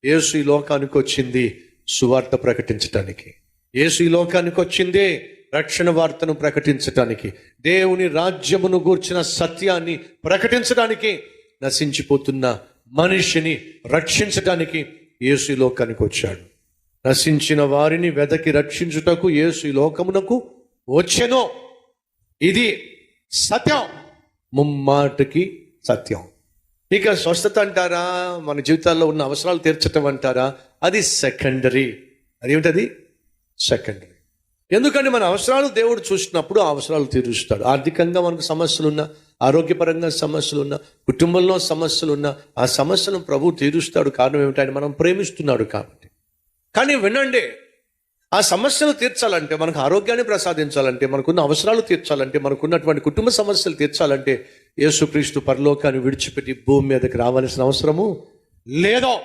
యేసు ఈ లోకానికి వచ్చింది సువార్త ప్రకటించటానికి. యేసు ఈ లోకానికి వచ్చిందే రక్షణ వార్తను ప్రకటించటానికి, దేవుని రాజ్యమును గూర్చిన సత్యాన్ని ప్రకటించడానికి, నశించిపోతున్న మనిషిని రక్షించటానికి యేసు ఈ లోకానికి వచ్చాడు. నశించిన వారిని వెదకి రక్షించుటకు యేసు ఈ లోకమునకు వచ్చెను. ఇది సత్యం, ముమ్మాటికి సత్యం. ఇక స్వస్థత అంటారా, మన జీవితాల్లో ఉన్న అవసరాలు తీర్చటం అంటారా, అది సెకండరీ. అదేమిటది? సెకండరీ. ఎందుకంటే మన అవసరాలు దేవుడు చూసినప్పుడు ఆ అవసరాలు తీరుస్తాడు. ఆర్థికంగా మనకు సమస్యలున్నా, ఆరోగ్యపరంగా సమస్యలున్నా, కుటుంబంలో సమస్యలున్నా ఆ సమస్యలను ప్రభు తీరుస్తాడు. కారణం ఏమిటి? ఆయన మనం ప్రేమిస్తున్నాడు కాబట్టి. కానీ వినండి, ఆ సమస్యలు తీర్చాలంటే, మనకు ఆరోగ్యాన్ని ప్రసాదించాలంటే, మనకున్న అవసరాలు తీర్చాలంటే, మనకున్నటువంటి కుటుంబ సమస్యలు తీర్చాలంటే యేసుక్రీస్తు పరలోకాన్ని విడిచిపెట్టి భూమి మీదకి రావాల్సిన అవసరము లేదో.